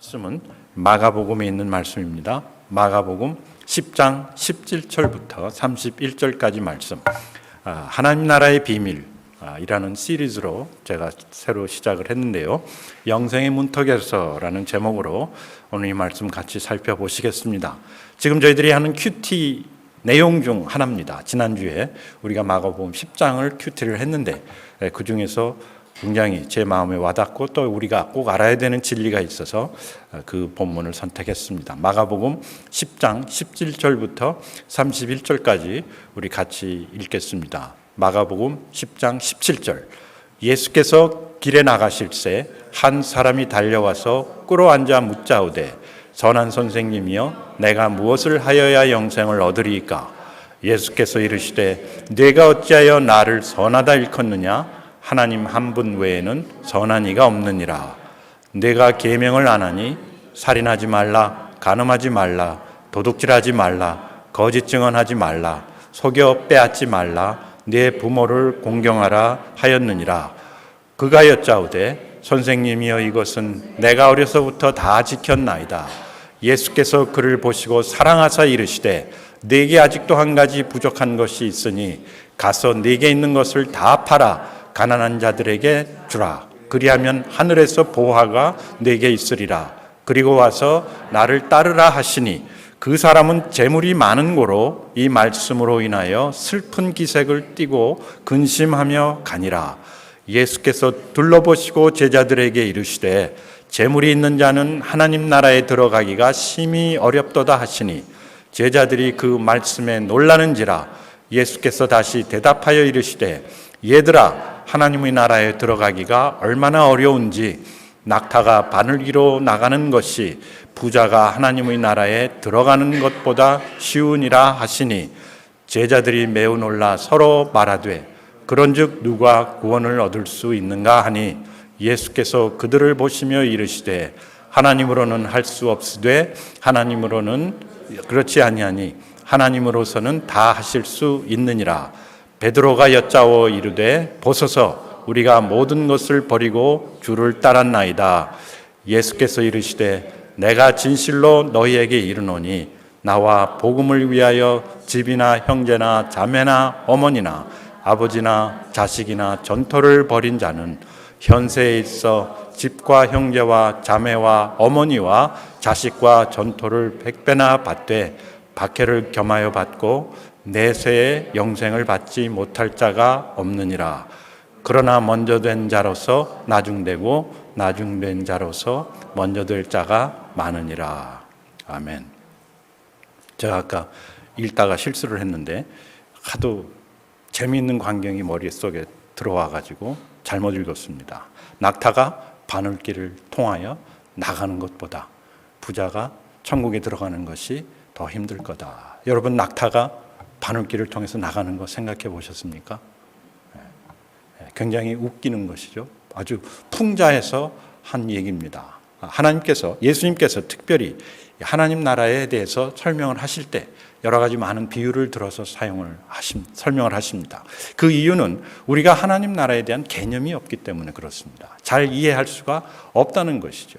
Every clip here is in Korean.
말씀은 마가복음에 있는 말씀입니다. 마가복음 10장 17절부터 31절까지 말씀. 하나님 나라의 비밀이라는 시리즈로 제가 새로 시작을 했는데요. 영생의 문턱에서라는 제목으로 오늘 이 말씀 같이 살펴보시겠습니다. 지금 저희들이 하는 큐티 내용 중 하나입니다. 지난주에 우리가 마가복음 10장을 큐티를 했는데 그 중에서 굉장히 제 마음에 와닿고 또 우리가 꼭 알아야 되는 진리가 있어서 그 본문을 선택했습니다. 마가복음 10장 17절부터 31절까지 우리 같이 읽겠습니다. 마가복음 10장 17절. 예수께서 길에 나가실새 한 사람이 달려와서 꿇어앉아 묻자오되 선한 선생님이여 내가 무엇을 하여야 영생을 얻으리이까? 예수께서 이르시되 네가 어찌하여 나를 선하다 일컫느냐? 하나님 한 분 외에는 선한 이가 없느니라. 내가 계명을 안 하니 살인하지 말라, 간음하지 말라, 도둑질하지 말라, 거짓 증언하지 말라, 속여 빼앗지 말라, 네 부모를 공경하라 하였느니라. 그가 여짜오되 선생님이여 이것은 내가 어려서부터 다 지켰나이다. 예수께서 그를 보시고 사랑하사 이르시되 네게 아직도 한 가지 부족한 것이 있으니 가서 네게 있는 것을 다 팔아 가난한 자들에게 주라. 그리하면 하늘에서 보화가 네게 있으리라. 그리고 와서 나를 따르라 하시니 그 사람은 재물이 많은 고로 이 말씀으로 인하여 슬픈 기색을 띠고 근심하며 가니라. 예수께서 둘러보시고 제자들에게 이르시되 재물이 있는 자는 하나님 나라에 들어가기가 심히 어렵도다 하시니 제자들이 그 말씀에 놀라는지라. 예수께서 다시 대답하여 이르시되 얘들아 하나님의 나라에 들어가기가 얼마나 어려운지 낙타가 바늘기로 나가는 것이 부자가 하나님의 나라에 들어가는 것보다 쉬우니라 하시니 제자들이 매우 놀라 서로 말하되 그런즉 누가 구원을 얻을 수 있는가 하니 예수께서 그들을 보시며 이르시되 하나님으로는 할 수 없으되 하나님으로는 그렇지 아니하니 하나님으로서는 다 하실 수 있느니라. 베드로가 여짜오 이르되 보소서 우리가 모든 것을 버리고 주를 따랐나이다. 예수께서 이르시되 내가 진실로 너희에게 이르노니 나와 복음을 위하여 집이나 형제나 자매나 어머니나 아버지나 자식이나 전토를 벌인 자는 현세에 있어 집과 형제와 자매와 어머니와 자식과 전토를 100배나 받되 박해를 겸하여 받고 내세에 영생을 받지 못할 자가 없느니라. 그러나 먼저 된 자로서 나중되고 나중된 자로서 먼저 될 자가 많으니라. 아멘. 제가 아까 읽다가 실수를 했는데 하도 재미있는 광경이 머릿속에 들어와가지고 잘못 읽었습니다. 낙타가 바늘길을 통하여 나가는 것보다 부자가 천국에 들어가는 것이 더 힘들 거다. 여러분 낙타가 바늘길을 통해서 나가는 거 생각해 보셨습니까? 굉장히 웃기는 것이죠. 아주 풍자해서 한 얘기입니다. 하나님께서, 예수님께서 특별히 하나님 나라에 대해서 설명을 하실 때 여러 가지 많은 비유를 들어서 설명을 하십니다. 그 이유는 우리가 하나님 나라에 대한 개념이 없기 때문에 그렇습니다. 잘 이해할 수가 없다는 것이죠.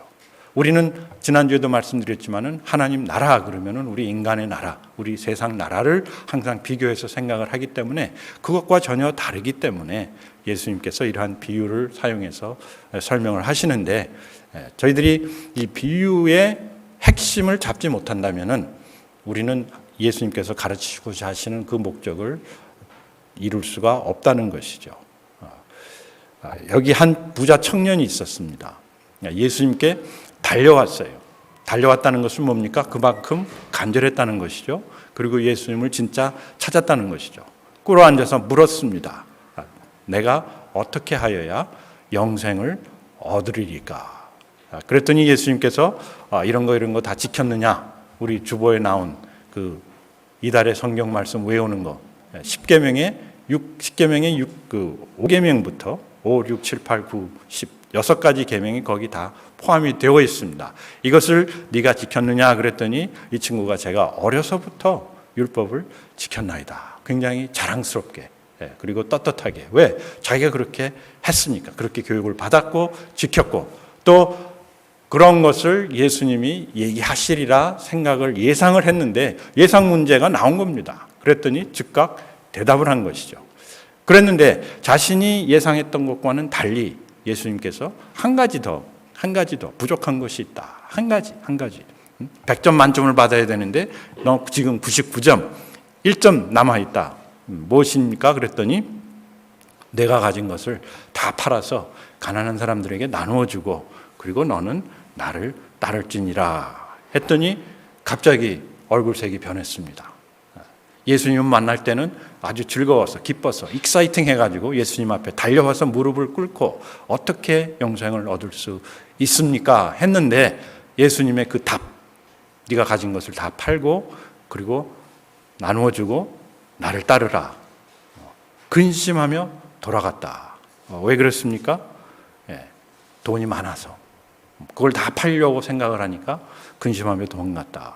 우리는 지난주에도 말씀드렸지만은 하나님 나라 그러면은 우리 인간의 나라, 우리 세상 나라를 항상 비교해서 생각을 하기 때문에 그것과 전혀 다르기 때문에 예수님께서 이러한 비유를 사용해서 설명을 하시는데 저희들이 이 비유의 핵심을 잡지 못한다면은 우리는 예수님께서 가르치고자 하시는 그 목적을 이룰 수가 없다는 것이죠. 여기 한 부자 청년이 있었습니다. 예수님께 달려왔어요. 달려왔다는 것은 뭡니까? 그만큼 간절했다는 것이죠. 그리고 예수님을 진짜 찾았다는 것이죠. 꿇어앉아서 물었습니다. 내가 어떻게 하여야 영생을 얻으리까? 그랬더니 예수님께서 이런 거 다 지켰느냐? 우리 주보에 나온 그 이달의 성경 말씀 외우는 거 10계명의 5계명부터 5, 6, 7, 8, 9, 10 6가지 계명이 거기 다 포함이 되어 있습니다. 이것을 네가 지켰느냐 그랬더니 이 친구가 제가 어려서부터 율법을 지켰나이다. 굉장히 자랑스럽게 그리고 떳떳하게. 왜? 자기가 그렇게 했으니까. 그렇게 교육을 받았고 지켰고 또 그런 것을 예수님이 얘기하시리라 생각을 예상을 했는데 예상 문제가 나온 겁니다. 그랬더니 즉각 대답을 한 것이죠. 그랬는데 자신이 예상했던 것과는 달리 예수님께서 한 가지 더 부족한 것이 있다. 한 가지. 100점 만점을 받아야 되는데 너 지금 99점, 1점 남아있다. 무엇입니까? 그랬더니 내가 가진 것을 다 팔아서 가난한 사람들에게 나누어주고 그리고 너는 나를 따를지니라 했더니 갑자기 얼굴색이 변했습니다. 예수님 만날 때는 아주 즐거워서 기뻐서 익사이팅 해가지고 예수님 앞에 달려와서 무릎을 꿇고 어떻게 영생을 얻을 수 있습니까? 했는데 예수님의 그 답, 네가 가진 것을 다 팔고 그리고 나누어주고 나를 따르라. 근심하며 돌아갔다. 왜 그랬습니까? 돈이 많아서 그걸 다 팔려고 생각을 하니까 근심하며 도망갔다.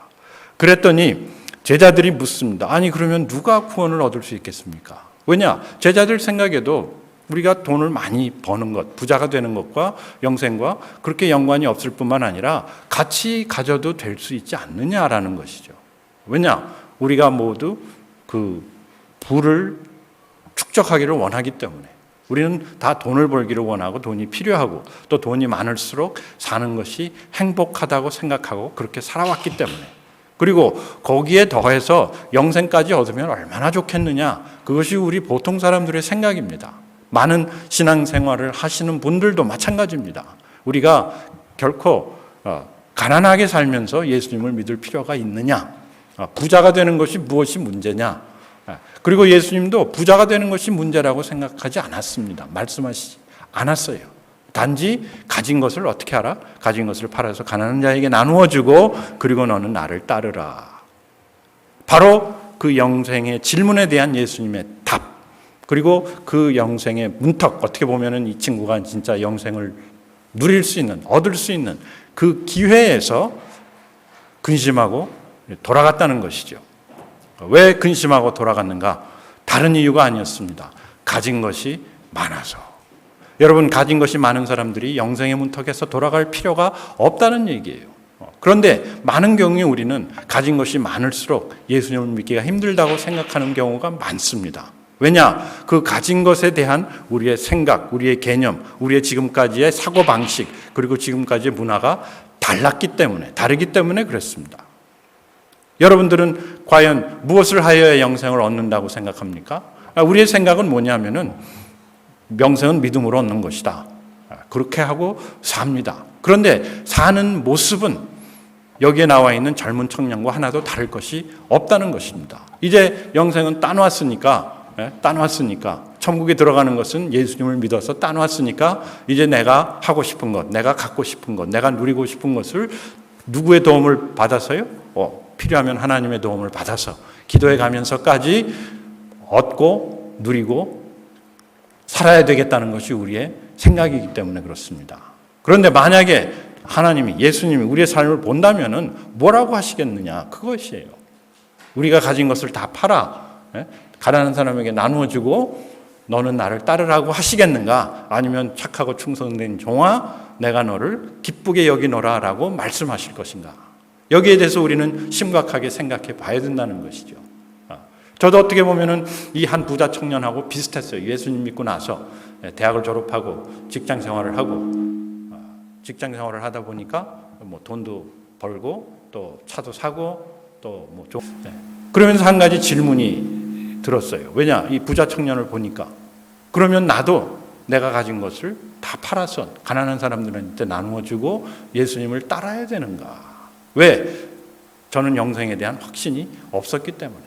그랬더니 제자들이 묻습니다. 아니 그러면 누가 구원을 얻을 수 있겠습니까? 왜냐? 제자들 생각에도 우리가 돈을 많이 버는 것, 부자가 되는 것과 영생과 그렇게 연관이 없을 뿐만 아니라 같이 가져도 될 수 있지 않느냐라는 것이죠. 왜냐? 우리가 모두 그 부를 축적하기를 원하기 때문에 우리는 다 돈을 벌기를 원하고 돈이 필요하고 또 돈이 많을수록 사는 것이 행복하다고 생각하고 그렇게 살아왔기 때문에 그리고 거기에 더해서 영생까지 얻으면 얼마나 좋겠느냐. 그것이 우리 보통 사람들의 생각입니다. 많은 신앙생활을 하시는 분들도 마찬가지입니다. 우리가 결코 가난하게 살면서 예수님을 믿을 필요가 있느냐. 부자가 되는 것이 무엇이 문제냐. 그리고 예수님도 부자가 되는 것이 문제라고 생각하지 않았습니다. 말씀하시지 않았어요. 단지 가진 것을 어떻게 하라? 가진 것을 팔아서 가난한 자에게 나누어 주고 그리고 너는 나를 따르라. 바로 그 영생의 질문에 대한 예수님의 답. 그리고 그 영생의 문턱. 어떻게 보면은 이 친구가 진짜 영생을 누릴 수 있는, 얻을 수 있는 그 기회에서 근심하고 돌아갔다는 것이죠. 왜 근심하고 돌아갔는가? 다른 이유가 아니었습니다. 가진 것이 많아서. 여러분, 가진 것이 많은 사람들이 영생의 문턱에서 돌아갈 필요가 없다는 얘기예요. 그런데 많은 경우에 우리는 가진 것이 많을수록 예수님을 믿기가 힘들다고 생각하는 경우가 많습니다. 왜냐? 그 가진 것에 대한 우리의 생각, 우리의 개념, 우리의 지금까지의 사고방식, 그리고 지금까지의 문화가 다르기 때문에 그렇습니다. 여러분들은 과연 무엇을 하여야 영생을 얻는다고 생각합니까? 우리의 생각은 뭐냐면은 영생은 믿음으로 얻는 것이다. 그렇게 하고 삽니다. 그런데 사는 모습은 여기에 나와 있는 젊은 청년과 하나도 다를 것이 없다는 것입니다. 이제 영생은 따놓았으니까 천국에 들어가는 것은 예수님을 믿어서 따놓았으니까 이제 내가 하고 싶은 것, 내가 갖고 싶은 것, 내가 누리고 싶은 것을 누구의 도움을 받아서요? 필요하면 하나님의 도움을 받아서 기도해 가면서까지 얻고 누리고 살아야 되겠다는 것이 우리의 생각이기 때문에 그렇습니다. 그런데 만약에 하나님이, 예수님이 우리의 삶을 본다면은 뭐라고 하시겠느냐? 그것이에요. 우리가 가진 것을 다 팔아 가난한 사람에게 나누어주고 너는 나를 따르라고 하시겠는가? 아니면 착하고 충성된 종아 내가 너를 기쁘게 여기노라 라고 말씀하실 것인가? 여기에 대해서 우리는 심각하게 생각해 봐야 된다는 것이죠. 저도 어떻게 보면은 이 한 부자 청년하고 비슷했어요. 예수님 믿고 나서 대학을 졸업하고 직장 생활을 하다 보니까 뭐 돈도 벌고 또 차도 사고 또 뭐 그러면서 한 가지 질문이 들었어요. 왜냐? 이 부자 청년을 보니까 그러면 나도 내가 가진 것을 다 팔아서 가난한 사람들한테 나누어 주고 예수님을 따라야 되는가? 왜? 저는 영생에 대한 확신이 없었기 때문에.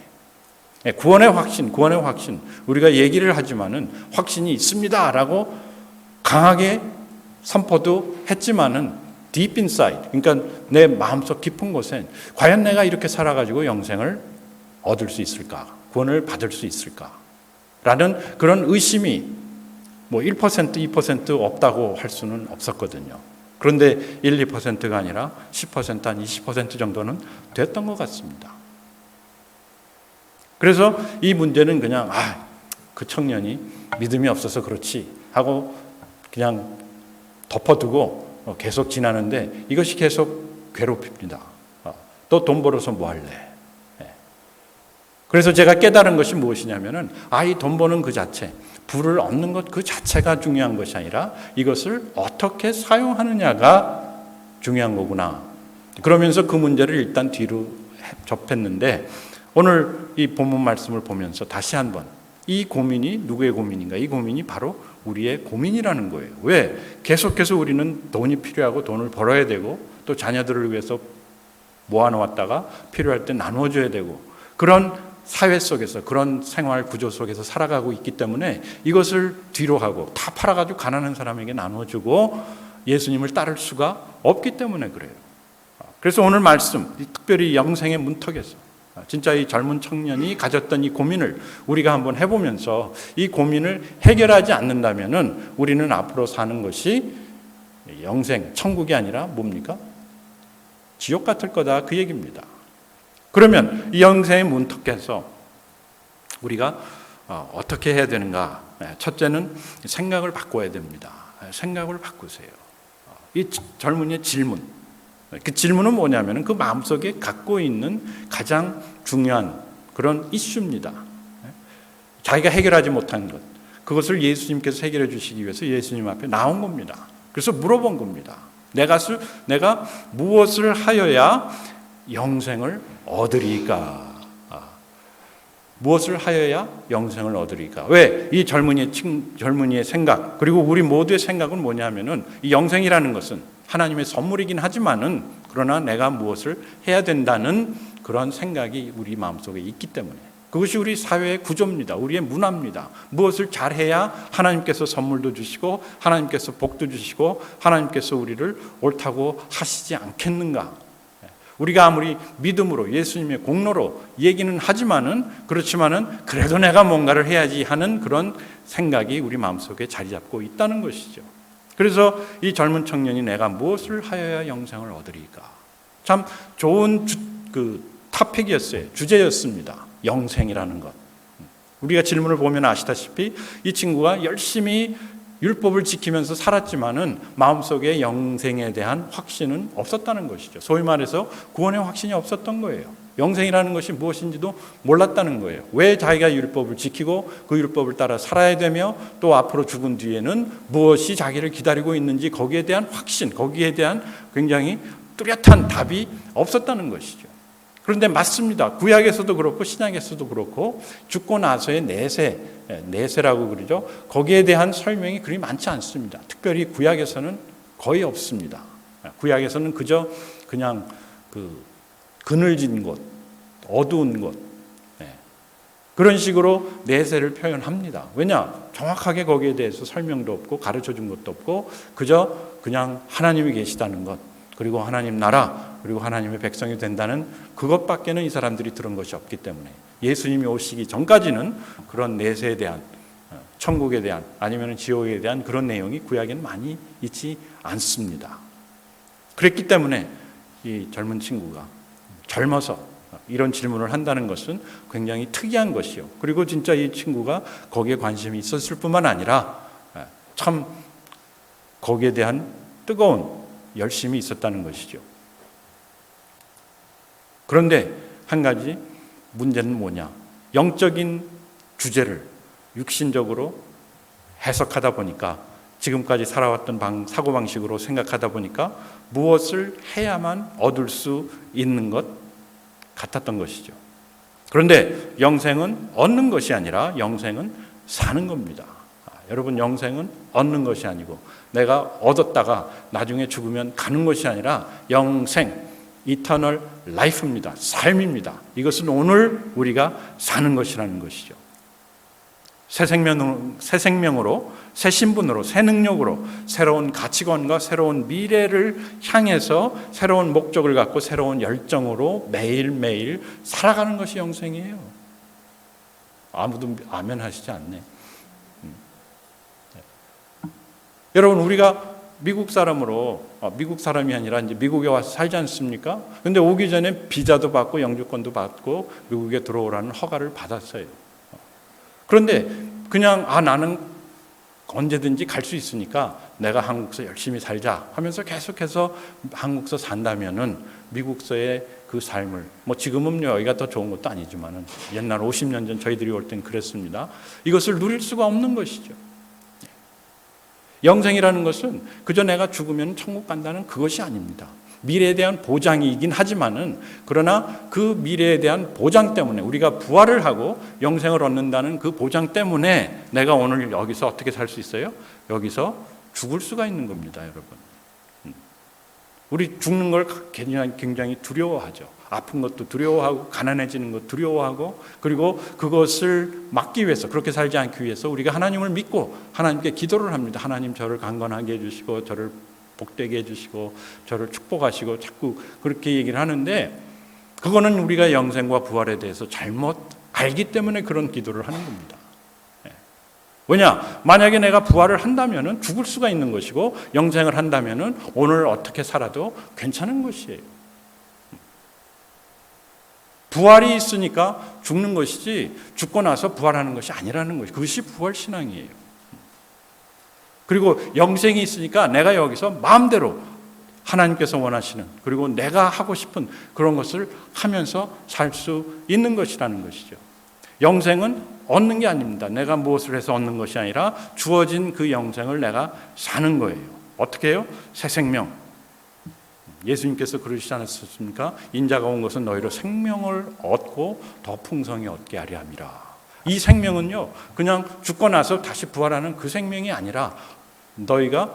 구원의 확신. 우리가 얘기를 하지만은 확신이 있습니다라고 강하게 선포도 했지만은 deep inside, 그러니까 내 마음속 깊은 곳엔 과연 내가 이렇게 살아가지고 영생을 얻을 수 있을까? 구원을 받을 수 있을까? 라는 그런 의심이 뭐 1%, 2% 없다고 할 수는 없었거든요. 그런데 1, 2%가 아니라 10%, 한 20% 정도는 됐던 것 같습니다. 그래서 이 문제는 그냥 그 청년이 믿음이 없어서 그렇지 하고 그냥 덮어두고 계속 지나는데 이것이 계속 괴롭힙니다. 또 돈 벌어서 뭐 할래? 그래서 제가 깨달은 것이 무엇이냐면은 이 돈 버는 그 자체, 부를 얻는 것 그 자체가 중요한 것이 아니라 이것을 어떻게 사용하느냐가 중요한 거구나. 그러면서 그 문제를 일단 뒤로 접했는데 오늘 이 본문 말씀을 보면서 다시 한번 이 고민이 누구의 고민인가? 이 고민이 바로 우리의 고민이라는 거예요. 왜? 계속해서 우리는 돈이 필요하고 돈을 벌어야 되고 또 자녀들을 위해서 모아놓았다가 필요할 때 나눠줘야 되고 그런 사회 속에서 그런 생활 구조 속에서 살아가고 있기 때문에 이것을 뒤로 하고 다 팔아가지고 가난한 사람에게 나눠주고 예수님을 따를 수가 없기 때문에 그래요. 그래서 오늘 말씀, 특별히 영생의 문턱에서 진짜 이 젊은 청년이 가졌던 이 고민을 우리가 한번 해보면서 이 고민을 해결하지 않는다면은 우리는 앞으로 사는 것이 영생, 천국이 아니라 뭡니까? 지옥 같을 거다 그 얘기입니다. 그러면 이 영생의 문턱에서 우리가 어떻게 해야 되는가? 첫째는 생각을 바꿔야 됩니다. 생각을 바꾸세요. 이 젊은이의 질문. 그 질문은 뭐냐면 그 마음속에 갖고 있는 가장 중요한 그런 이슈입니다. 자기가 해결하지 못한 것. 그것을 예수님께서 해결해 주시기 위해서 예수님 앞에 나온 겁니다. 그래서 물어본 겁니다. 내가 무엇을 하여야 영생을 얻으리까? 무엇을 하여야 영생을 얻으리까? 왜? 이 젊은이의 생각 그리고 우리 모두의 생각은 뭐냐면은 이 영생이라는 것은 하나님의 선물이긴 하지만은 그러나 내가 무엇을 해야 된다는 그런 생각이 우리 마음속에 있기 때문에 그것이 우리 사회의 구조입니다. 우리의 문화입니다. 무엇을 잘해야 하나님께서 선물도 주시고 하나님께서 복도 주시고 하나님께서 우리를 옳다고 하시지 않겠는가? 우리가 아무리 믿음으로 예수님의 공로로 얘기는 하지만은 그렇지만은 그래도 내가 뭔가를 해야지 하는 그런 생각이 우리 마음속에 자리 잡고 있다는 것이죠. 그래서 이 젊은 청년이 내가 무엇을 하여야 영생을 얻으리까? 참 좋은 토픽이었어요. 주제였습니다. 영생이라는 것. 우리가 질문을 보면 아시다시피 이 친구가 열심히 율법을 지키면서 살았지만은 마음속에 영생에 대한 확신은 없었다는 것이죠. 소위 말해서 구원의 확신이 없었던 거예요. 영생이라는 것이 무엇인지도 몰랐다는 거예요. 왜 자기가 율법을 지키고 그 율법을 따라 살아야 되며 또 앞으로 죽은 뒤에는 무엇이 자기를 기다리고 있는지 거기에 대한 확신, 거기에 대한 굉장히 뚜렷한 답이 없었다는 것이죠. 그런데 맞습니다. 구약에서도 그렇고 신약에서도 그렇고 죽고 나서의 내세라고 그러죠. 거기에 대한 설명이 그리 많지 않습니다. 특별히 구약에서는 거의 없습니다. 구약에서는 그냥 그늘진 곳, 어두운 곳 그런 식으로 내세를 표현합니다. 왜냐? 정확하게 거기에 대해서 설명도 없고 가르쳐 준 것도 없고 그냥 하나님이 계시다는 것 그리고 하나님 나라 그리고 하나님의 백성이 된다는 그것밖에는 이 사람들이 들은 것이 없기 때문에 예수님이 오시기 전까지는 그런 내세에 대한 천국에 대한 아니면 지옥에 대한 그런 내용이 구약에는 많이 있지 않습니다. 그랬기 때문에 이 젊은 친구가 젊어서 이런 질문을 한다는 것은 굉장히 특이한 것이요. 그리고 진짜 이 친구가 거기에 관심이 있었을 뿐만 아니라 참 거기에 대한 뜨거운 열심이 있었다는 것이죠. 그런데 한 가지 문제는 뭐냐? 영적인 주제를 육신적으로 해석하다 보니까 지금까지 살아왔던 사고방식으로 생각하다 보니까 무엇을 해야만 얻을 수 있는 것 같았던 것이죠. 그런데 영생은 얻는 것이 아니라 영생은 사는 겁니다. 여러분 영생은 얻는 것이 아니고 내가 얻었다가 나중에 죽으면 가는 것이 아니라 영생, 이터널 라이프입니다. 삶입니다. 이것은 오늘 우리가 사는 것이라는 것이죠. 새 생명으로, 새 신분으로, 새 능력으로 새로운 가치관과 새로운 미래를 향해서 새로운 목적을 갖고 새로운 열정으로 매일매일 살아가는 것이 영생이에요. 아무도 아멘 하시지 않네. 여러분 우리가 미국 사람이 아니라 이제 미국에 와서 살지 않습니까? 근데 오기 전에 비자도 받고 영주권도 받고 미국에 들어오라는 허가를 받았어요. 그런데 그냥 나는 언제든지 갈 수 있으니까 내가 한국서 열심히 살자 하면서 계속해서 한국서 산다면은 미국서의 그 삶을, 뭐 지금은 여기가 더 좋은 것도 아니지만은 옛날 50년 전 저희들이 올 땐 그랬습니다. 이것을 누릴 수가 없는 것이죠. 영생이라는 것은 그저 내가 죽으면 천국 간다는 그것이 아닙니다. 미래에 대한 보장이긴 하지만은, 그러나 그 미래에 대한 보장 때문에, 우리가 부활을 하고 영생을 얻는다는 그 보장 때문에 내가 오늘 여기서 어떻게 살 수 있어요? 여기서 죽을 수가 있는 겁니다, 여러분. 우리 죽는 걸 굉장히 두려워하죠. 아픈 것도 두려워하고, 가난해지는 것 두려워하고, 그리고 그것을 막기 위해서, 그렇게 살지 않기 위해서 우리가 하나님을 믿고 하나님께 기도를 합니다. 하나님, 저를 강건하게 해주시고, 저를 복되게 해주시고, 저를 축복하시고, 자꾸 그렇게 얘기를 하는데, 그거는 우리가 영생과 부활에 대해서 잘못 알기 때문에 그런 기도를 하는 겁니다. 왜냐? 만약에 내가 부활을 한다면은 죽을 수가 있는 것이고, 영생을 한다면은 오늘 어떻게 살아도 괜찮은 것이에요. 부활이 있으니까 죽는 것이지, 죽고 나서 부활하는 것이 아니라는 것이, 그것이 부활 신앙이에요. 그리고 영생이 있으니까 내가 여기서 마음대로 하나님께서 원하시는, 그리고 내가 하고 싶은 그런 것을 하면서 살 수 있는 것이라는 것이죠. 영생은 얻는 게 아닙니다. 내가 무엇을 해서 얻는 것이 아니라 주어진 그 영생을 내가 사는 거예요. 어떻게 해요? 새 생명. 예수님께서 그러시지 않았습니까? 인자가 온 것은 너희로 생명을 얻고 더 풍성히 얻게 하려 함이라. 이 생명은요, 그냥 죽고 나서 다시 부활하는 그 생명이 아니라, 너희가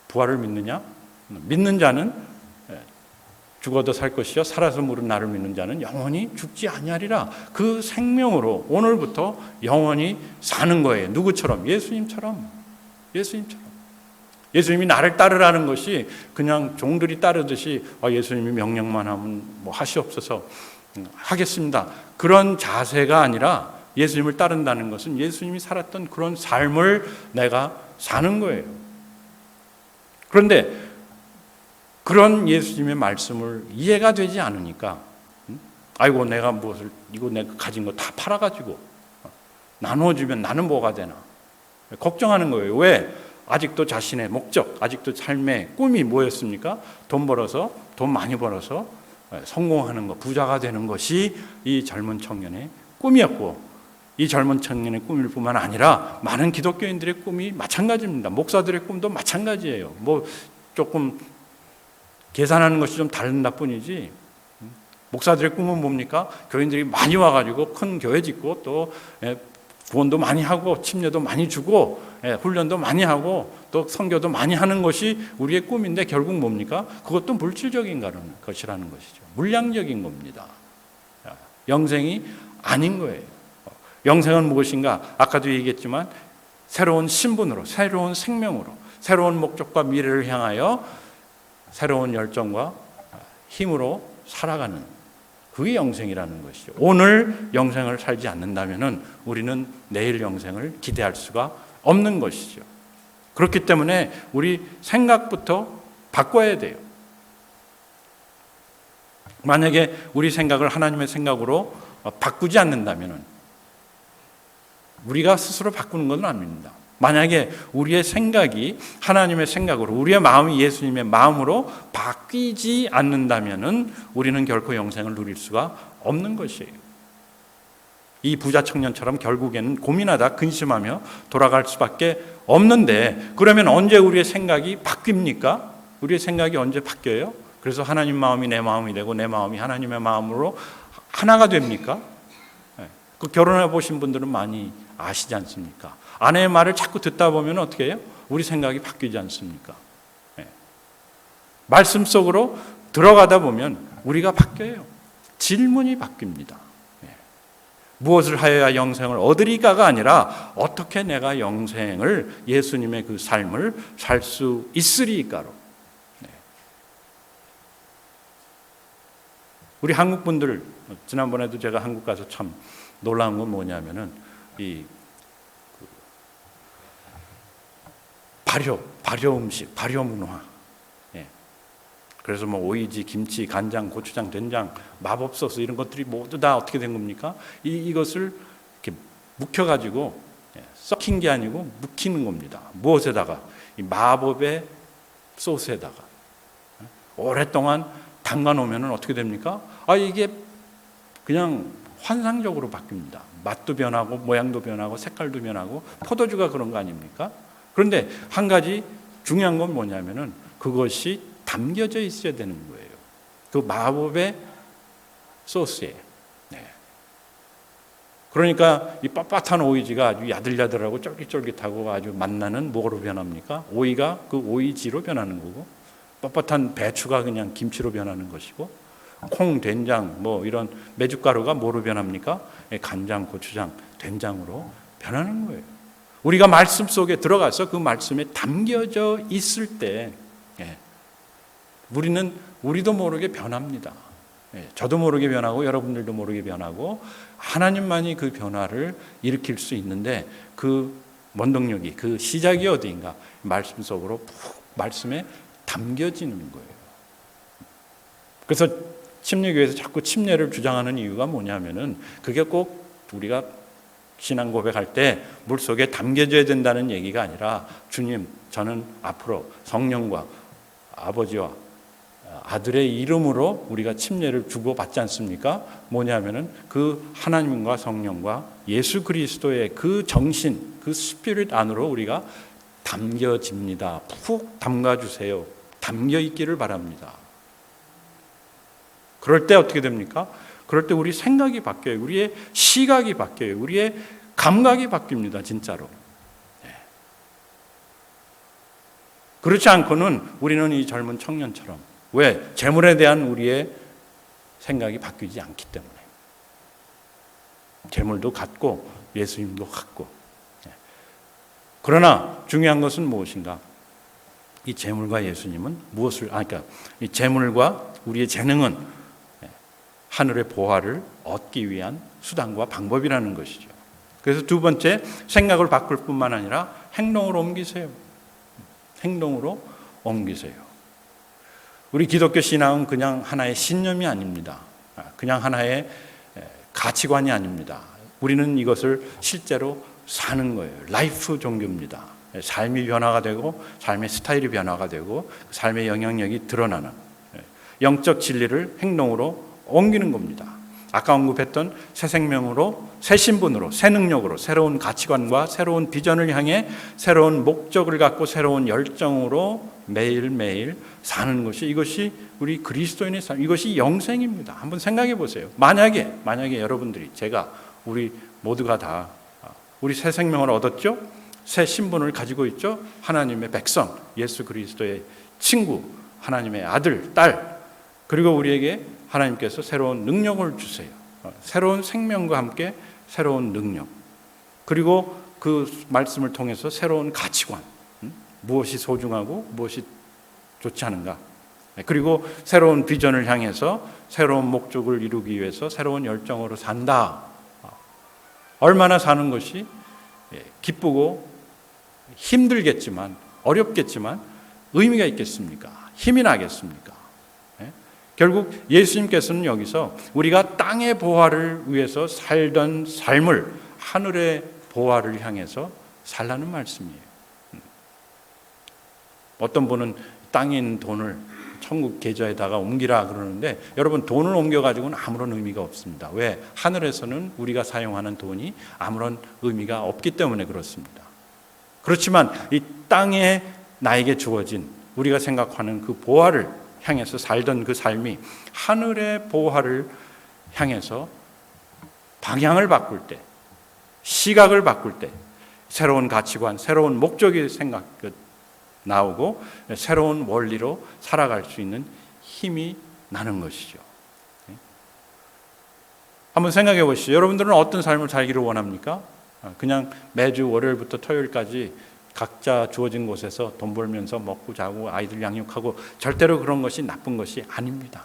부활을 믿느냐? 믿는 자는 죽어도 살 것이요 살아서 물은 나를 믿는 자는 영원히 죽지 아니하리라. 그 생명으로 오늘부터 영원히 사는 거예요. 누구처럼? 예수님처럼. 예수님이 나를 따르라는 것이 그냥 종들이 따르듯이 예수님이 명령만 하면 뭐 하시옵소서 하겠습니다, 그런 자세가 아니라, 예수님을 따른다는 것은 예수님이 살았던 그런 삶을 내가 사는 거예요. 그런데 그런 예수님의 말씀을 이해가 되지 않으니까, 아이고 내가 무엇을, 이거 내가 가진 거 다 팔아가지고 나눠주면 나는 뭐가 되나 걱정하는 거예요. 왜? 아직도 자신의 목적, 아직도 삶의 꿈이 뭐였습니까? 돈 많이 벌어서 성공하는 것, 부자가 되는 것이 이 젊은 청년의 꿈이었고, 이 젊은 청년의 꿈일 뿐만 아니라 많은 기독교인들의 꿈이 마찬가지입니다. 목사들의 꿈도 마찬가지예요. 뭐 조금 계산하는 것이 좀 다른다 뿐이지, 목사들의 꿈은 뭡니까? 교인들이 많이 와가지고 큰 교회 짓고, 또 구원도 많이 하고 침례도 많이 주고 훈련도 많이 하고 또 선교도 많이 하는 것이 우리의 꿈인데, 결국 뭡니까? 그것도 물질적인 것이라는 것이죠. 물량적인 겁니다. 영생이 아닌 거예요. 영생은 무엇인가? 아까도 얘기했지만 새로운 신분으로, 새로운 생명으로, 새로운 목적과 미래를 향하여 새로운 열정과 힘으로 살아가는, 그게 영생이라는 것이죠. 오늘 영생을 살지 않는다면 우리는 내일 영생을 기대할 수가 없는 것이죠. 그렇기 때문에 우리 생각부터 바꿔야 돼요. 만약에 우리 생각을 하나님의 생각으로 바꾸지 않는다면 우리가 스스로 바꾸는 것은 아닙니다. 만약에 우리의 생각이 하나님의 생각으로, 우리의 마음이 예수님의 마음으로 바뀌지 않는다면 우리는 결코 영생을 누릴 수가 없는 것이에요. 이 부자 청년처럼 결국에는 고민하다 근심하며 돌아갈 수밖에 없는데, 그러면 언제 우리의 생각이 바뀝니까? 우리의 생각이 언제 바뀌어요? 그래서 하나님 마음이 내 마음이 되고 내 마음이 하나님의 마음으로 하나가 됩니까? 그 결혼해 보신 분들은 많이 아시지 않습니까? 아내의 말을 자꾸 듣다 보면 어떻게 해요? 우리 생각이 바뀌지 않습니까? 말씀 속으로 들어가다 보면 우리가 바뀌어요. 질문이 바뀝니다. 무엇을 하여야 영생을 얻으리까가 아니라 어떻게 내가 영생을, 예수님의 그 삶을 살 수 있으리까로. 우리 한국 분들, 지난번에도 제가 한국 가서 참 놀라운 건 뭐냐면은 이 발효 음식, 발효 문화. 그래서 뭐 오이지, 김치, 간장, 고추장, 된장, 마법소스 이런 것들이 모두 다 어떻게 된 겁니까? 이것을 이렇게 묵혀가지고 썩힌 게 아니고 묵히는 겁니다. 무엇에다가? 이 마법의 소스에다가 오랫동안 담가 놓으면 어떻게 됩니까? 이게 그냥 환상적으로 바뀝니다. 맛도 변하고 모양도 변하고 색깔도 변하고 포도주가 그런 거 아닙니까? 그런데 한 가지 중요한 건 뭐냐면은 그것이 담겨져 있어야 되는 거예요. 그 마법의 소스에. 네. 그러니까 이 빳빳한 오이지가 아주 야들야들하고 쫄깃쫄깃하고 아주 맛나는 뭐로 변합니까? 오이가 그 오이지로 변하는 거고, 뻣뻣한 배추가 그냥 김치로 변하는 것이고, 콩, 된장, 뭐 이런 메주가루가 뭐로 변합니까? 간장, 고추장, 된장으로 변하는 거예요. 우리가 말씀 속에 들어가서 그 말씀에 담겨져 있을 때 우리도 모르게 변합니다. 저도 모르게 변하고 여러분들도 모르게 변하고 하나님만이 그 변화를 일으킬 수 있는데 그 원동력이, 그 시작이 어디인가? 말씀 속으로 푹 말씀에 담겨지는 거예요. 그래서 침례교회에서 자꾸 침례를 주장하는 이유가 뭐냐면은 그게 꼭 우리가 신앙 고백할 때 물속에 담겨져야 된다는 얘기가 아니라 주님, 저는 앞으로 성령과 아버지와 아들의 이름으로 우리가 침례를 주고받지 않습니까? 뭐냐면은 그 하나님과 성령과 예수 그리스도의 그 정신, 그 스피릿 안으로 우리가 담겨집니다. 푹 담가주세요. 담겨 있기를 바랍니다. 그럴 때 어떻게 됩니까? 그럴 때 우리 생각이 바뀌어요. 우리의 시각이 바뀌어요. 우리의 감각이 바뀝니다. 진짜로. 그렇지 않고는 우리는 이 젊은 청년처럼, 왜? 재물에 대한 우리의 생각이 바뀌지 않기 때문에. 재물도 같고 예수님도 같고. 그러나 중요한 것은 무엇인가? 이 재물과 예수님은 무엇을, 그러니까 이 재물과 우리의 재능은 하늘의 보화를 얻기 위한 수단과 방법이라는 것이죠. 그래서 두 번째, 생각을 바꿀 뿐만 아니라 행동으로 옮기세요. 행동으로 옮기세요. 우리 기독교 신앙은 그냥 하나의 신념이 아닙니다. 그냥 하나의 가치관이 아닙니다. 우리는 이것을 실제로 사는 거예요. 라이프 종교입니다. 삶이 변화가 되고 삶의 스타일이 변화가 되고 삶의 영향력이 드러나는 영적 진리를 행동으로 옮기는 겁니다. 아까 언급했던 새 생명으로, 새 신분으로, 새 능력으로, 새로운 가치관과 새로운 비전을 향해 새로운 목적을 갖고 새로운 열정으로 매일매일 사는 것이, 이것이 우리 그리스도인의 삶, 이것이 영생입니다. 한번 생각해 보세요. 만약에 여러분들이, 제가, 우리 모두가 다 우리 새 생명을 얻었죠? 새 신분을 가지고 있죠? 하나님의 백성, 예수 그리스도의 친구, 하나님의 아들, 딸, 그리고 우리에게 하나님께서 새로운 능력을 주세요. 새로운 생명과 함께 새로운 능력, 그리고 그 말씀을 통해서 새로운 가치관, 무엇이 소중하고 무엇이 좋지 않은가, 그리고 새로운 비전을 향해서 새로운 목적을 이루기 위해서 새로운 열정으로 산다. 얼마나 사는 것이 기쁘고 힘들겠지만, 어렵겠지만 의미가 있겠습니까? 힘이 나겠습니까? 결국 예수님께서는 여기서 우리가 땅의 보화를 위해서 살던 삶을 하늘의 보화를 향해서 살라는 말씀이에요. 어떤 분은 땅에 있는 돈을 천국 계좌에다가 옮기라 그러는데, 여러분, 돈을 옮겨가지고는 아무런 의미가 없습니다. 왜? 하늘에서는 우리가 사용하는 돈이 아무런 의미가 없기 때문에 그렇습니다. 그렇지만 이 땅에 나에게 주어진 우리가 생각하는 그 보화를 향해서 살던 그 삶이 하늘의 보화를 향해서 방향을 바꿀 때, 시각을 바꿀 때 새로운 가치관, 새로운 목적이 나오고 새로운 원리로 살아갈 수 있는 힘이 나는 것이죠. 한번 생각해 보시죠. 여러분들은 어떤 삶을 살기를 원합니까? 그냥 매주 월요일부터 토요일까지 각자 주어진 곳에서 돈 벌면서 먹고 자고 아이들 양육하고, 절대로 그런 것이 나쁜 것이 아닙니다.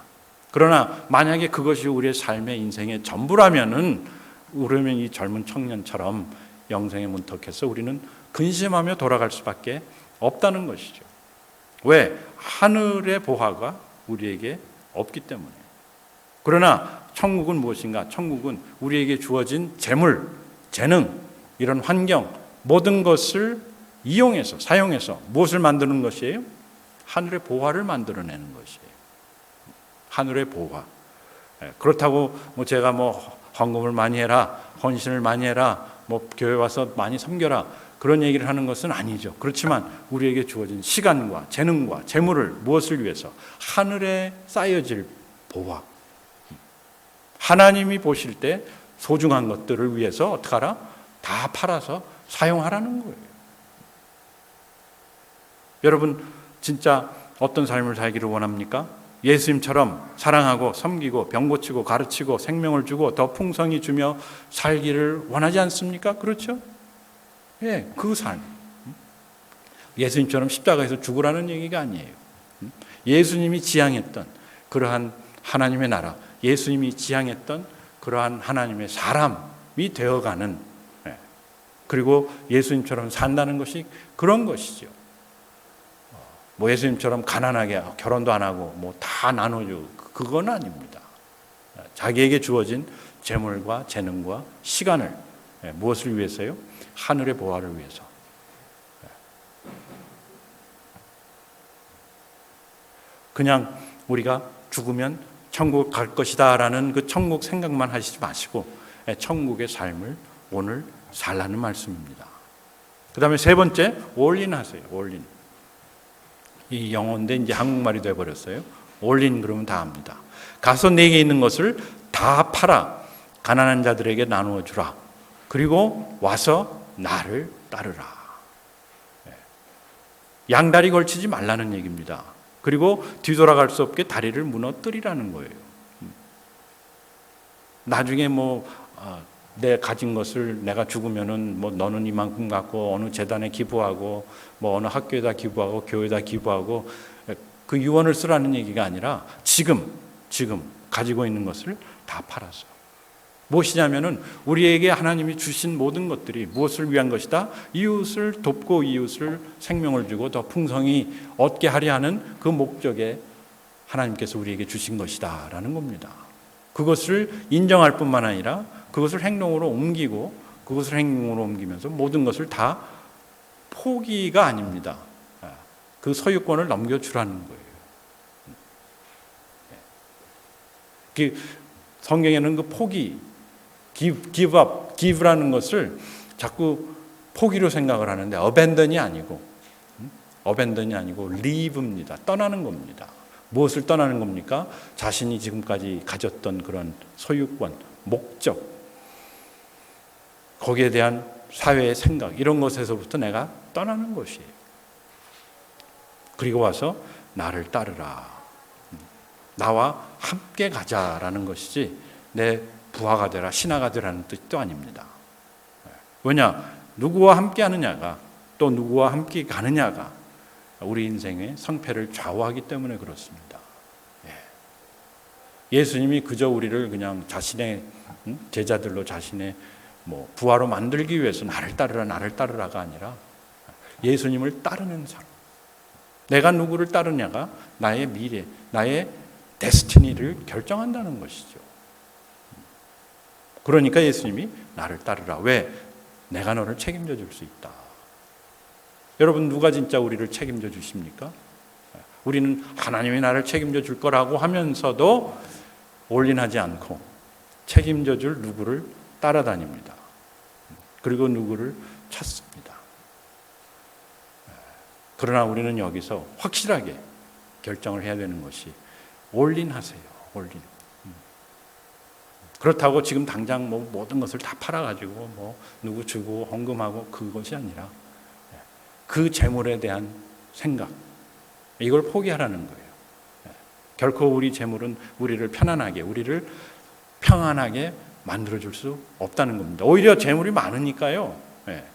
그러나 만약에 그것이 우리의 삶의 인생의 전부라면은, 우리는 이 젊은 청년처럼 영생에 문턱해서 우리는 근심하며 돌아갈 수밖에 없다는 것이죠. 왜? 하늘의 보화가 우리에게 없기 때문에. 그러나 천국은 무엇인가? 천국은 우리에게 주어진 재물, 재능, 이런 환경, 모든 것을 이용해서 사용해서 무엇을 만드는 것이에요? 하늘의 보화를 만들어내는 것이에요. 하늘의 보화. 그렇다고 제가 헌금을 많이 해라, 헌신을 많이 해라, 교회 와서 많이 섬겨라, 그런 얘기를 하는 것은 아니죠. 그렇지만 우리에게 주어진 시간과 재능과 재물을 무엇을 위해서? 하늘에 쌓여질 보화. 하나님이 보실 때 소중한 것들을 위해서 어떻게 하라? 다 팔아서 사용하라는 거예요. 여러분 진짜 어떤 삶을 살기를 원합니까? 예수님처럼 사랑하고 섬기고 병 고치고 가르치고 생명을 주고 더 풍성히 주며 살기를 원하지 않습니까? 그렇죠? 예, 그 삶. 예수님처럼 십자가에서 죽으라는 얘기가 아니에요. 예수님이 지향했던 그러한 하나님의 나라, 예수님이 지향했던 그러한 하나님의 사람이 되어가는, 그리고 예수님처럼 산다는 것이 그런 것이죠. 예수님처럼 가난하게 결혼도 안 하고 다 나눠주고 그건 아닙니다. 자기에게 주어진 재물과 재능과 시간을 무엇을 위해서요? 하늘의 보화를 위해서. 그냥 우리가 죽으면 천국 갈 것이다 라는 그 천국 생각만 하시지 마시고 천국의 삶을 오늘 살라는 말씀입니다. 그 다음에 세 번째, 올인 하세요. 올인. 이 영어인데 이제 한국말이 되어버렸어요. 올인 그러면 다 합니다. 가서 내게 있는 것을 다 팔아 가난한 자들에게 나누어 주라. 그리고 와서 나를 따르라. 양다리 걸치지 말라는 얘기입니다. 그리고 뒤돌아갈 수 없게 다리를 무너뜨리라는 거예요. 나중에 내 가진 것을 내가 죽으면은 너는 이만큼 갖고 어느 재단에 기부하고 어느 학교에다 기부하고 교회에다 기부하고 그 유언을 쓰라는 얘기가 아니라 지금 가지고 있는 것을 다 팔아서. 무엇이냐면은 우리에게 하나님이 주신 모든 것들이 무엇을 위한 것이다? 이웃을 돕고 이웃을 생명을 주고 더 풍성히 얻게 하려 하는 그 목적에 하나님께서 우리에게 주신 것이다 라는 겁니다. 그것을 인정할 뿐만 아니라 그것을 행동으로 옮기고 그것을 행동으로 옮기면서 모든 것을 다 포기가 아닙니다. 그 소유권을 넘겨주라는 거예요. 성경에는 그 포기, give up, give라는 것을 자꾸 포기로 생각을 하는데 abandon이 아니고 leave입니다. 떠나는 겁니다. 무엇을 떠나는 겁니까? 자신이 지금까지 가졌던 그런 소유권, 목적, 거기에 대한 사회의 생각, 이런 것에서부터 내가 떠나는 것이에요. 그리고 와서 나를 따르라. 나와 함께 가자라는 것이지 내 부하가 되라, 신하가 되라는 뜻도 아닙니다. 왜냐? 누구와 함께 하느냐가 또 누구와 함께 가느냐가 우리 인생의 성패를 좌우하기 때문에 그렇습니다. 예수님이 그저 우리를 그냥 자신의 제자들로 자신의 부하로 만들기 위해서 나를 따르라가 아니라 예수님을 따르는 삶. 내가 누구를 따르냐가 나의 미래, 나의 데스티니를 결정한다는 것이죠. 그러니까 예수님이 나를 따르라. 왜? 내가 너를 책임져 줄 수 있다. 여러분, 누가 진짜 우리를 책임져 주십니까? 우리는 하나님이 나를 책임져 줄 거라고 하면서도 올인하지 않고 책임져 줄 누구를 따라다닙니다. 그리고 누구를 찾습니다. 그러나 우리는 여기서 확실하게 결정을 해야 되는 것이 올인하세요. 올인. 그렇다고 지금 당장 모든 것을 다 팔아가지고 누구 주고 헌금하고 그것이 아니라 그 재물에 대한 생각, 이걸 포기하라는 거예요. 결코 우리 재물은 우리를 편안하게, 우리를 평안하게 만들어줄 수 없다는 겁니다. 오히려 재물이 많으니까요,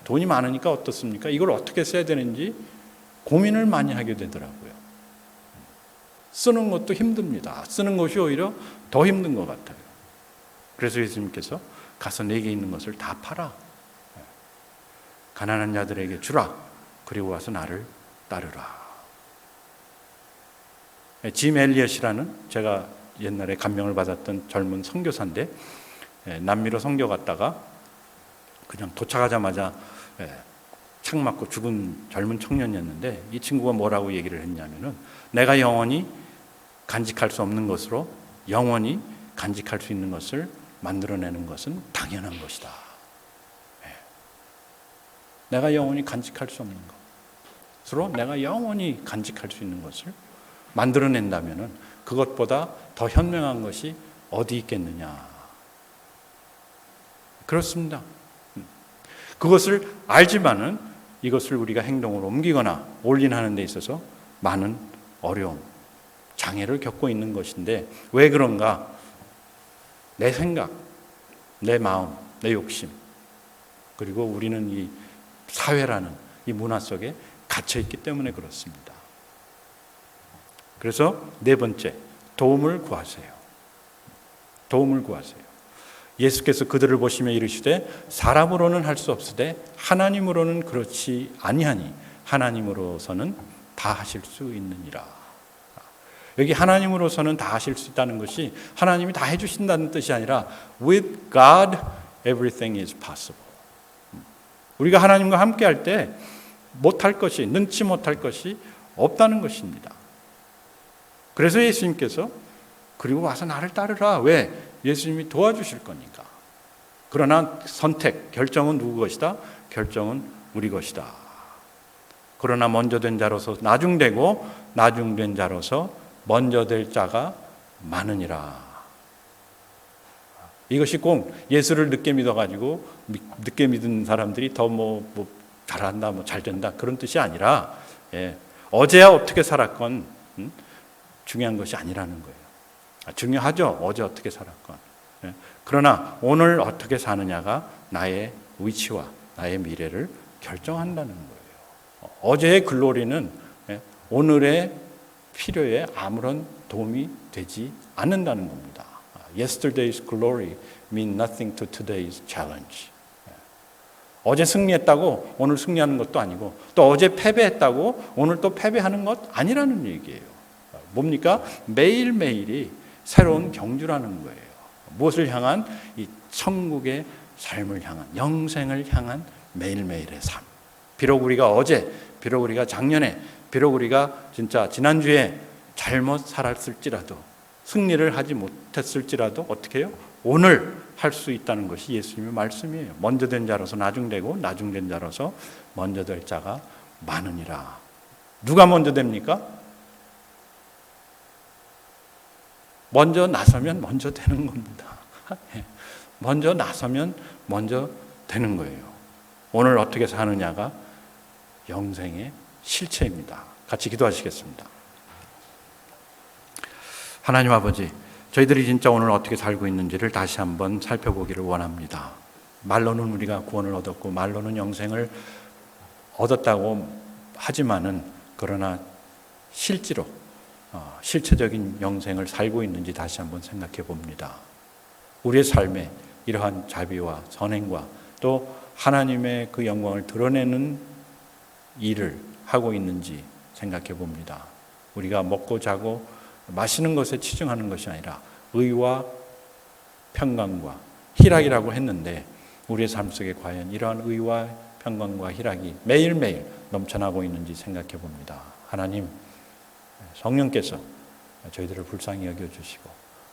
돈이 많으니까 어떻습니까? 이걸 어떻게 써야 되는지 고민을 많이 하게 되더라고요. 쓰는 것도 힘듭니다. 쓰는 것이 오히려 더 힘든 것 같아요. 그래서 예수님께서 가서 내게 있는 것을 다 팔아 가난한 자들에게 주라. 그리고 와서 나를 따르라. 짐 엘리엇이라는, 제가 옛날에 감명을 받았던 젊은 선교사인데 남미로 선교 갔다가 그냥 도착하자마자 창 맞고 죽은 젊은 청년이었는데 이 친구가 뭐라고 얘기를 했냐면은 내가 영원히 간직할 수 없는 것으로 영원히 간직할 수 있는 것을 만들어내는 것은 당연한 것이다. 내가 영원히 간직할 수 없는 것으로 내가 영원히 간직할 수 있는 것을 만들어낸다면은 그것보다 더 현명한 것이 어디 있겠느냐. 그렇습니다. 그것을 알지만은 이것을 우리가 행동으로 옮기거나 올인하는 데 있어서 많은 어려움, 장애를 겪고 있는 것인데 왜 그런가? 내 생각, 내 마음, 내 욕심, 그리고 우리는 이 사회라는 이 문화 속에 갇혀 있기 때문에 그렇습니다. 그래서 네 번째, 도움을 구하세요. 도움을 구하세요. 예수께서 그들을 보시며 이르시되 사람으로는 할 수 없으되 하나님으로는 그렇지 아니하니 하나님으로서는 다 하실 수 있느니라. 여기 하나님으로서는 다 하실 수 있다는 것이 하나님이 다 해주신다는 뜻이 아니라 with God everything is possible. 우리가 하나님과 함께 할 때 못할 것이, 능치 못할 것이 없다는 것입니다. 그래서 예수님께서 그리고 와서 나를 따르라. 왜? 예수님이 도와주실 거니까. 그러나 선택, 결정은 누구 것이다? 결정은 우리 것이다. 그러나 먼저 된 자로서 나중되고 나중된 자로서 먼저 될 자가 많으니라. 이것이 꼭 예수를 늦게 믿어가지고 늦게 믿은 사람들이 더 잘한다, 잘 된다 그런 뜻이 아니라 어제야 어떻게 살았건 중요한 것이 아니라는 거예요. 중요하죠. 어제 어떻게 살았건. 그러나 오늘 어떻게 사느냐가 나의 위치와 나의 미래를 결정한다는 거예요. 어제의 글로리는 오늘의 필요에 아무런 도움이 되지 않는다는 겁니다. Yesterday's glory mean nothing to today's challenge. 어제 승리했다고 오늘 승리하는 것도 아니고 또 어제 패배했다고 오늘 또 패배하는 것 아니라는 얘기예요. 뭡니까? 매일매일이 새로운 경주라는 거예요. 무엇을 향한? 이 천국의 삶을 향한, 영생을 향한 매일매일의 삶. 비록 우리가 어제, 비록 우리가 작년에, 비록 우리가 진짜 지난주에 잘못 살았을지라도 승리를 하지 못했을지라도 어떻게 해요? 오늘 할 수 있다는 것이 예수님의 말씀이에요. 먼저 된 자로서 나중되고 나중된 자로서 먼저 될 자가 많으니라. 누가 먼저 됩니까? 먼저 나서면 먼저 되는 겁니다. 먼저 나서면 먼저 되는 거예요. 오늘 어떻게 사느냐가 영생의 실체입니다. 같이 기도하시겠습니다. 하나님 아버지, 저희들이 진짜 오늘 어떻게 살고 있는지를 다시 한번 살펴보기를 원합니다. 말로는 우리가 구원을 얻었고 말로는 영생을 얻었다고 하지만은 그러나 실제로 실체적인 영생을 살고 있는지 다시 한번 생각해 봅니다. 우리의 삶에 이러한 자비와 선행과 또 하나님의 그 영광을 드러내는 일을 하고 있는지 생각해 봅니다. 우리가 먹고 자고 마시는 것에 치중하는 것이 아니라 의와 평강과 희락이라고 했는데 우리의 삶 속에 과연 이러한 의와 평강과 희락이 매일매일 넘쳐나고 있는지 생각해 봅니다. 하나님, 성령께서 저희들을 불쌍히 여겨주시고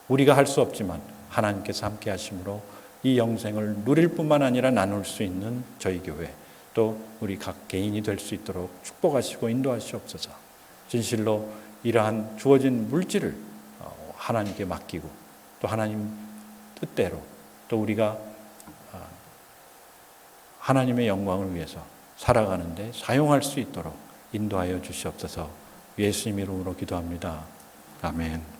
우리가 할 수 없지만 하나님께서 함께 하심으로 이 영생을 누릴 뿐만 아니라 나눌 수 있는 저희 교회 또 우리 각 개인이 될 수 있도록 축복하시고 인도하시옵소서. 진실로 이러한 주어진 물질을 하나님께 맡기고 또 하나님 뜻대로 또 우리가 하나님의 영광을 위해서 살아가는데 사용할 수 있도록 인도하여 주시옵소서. 예수님 이름으로 기도합니다. 아멘.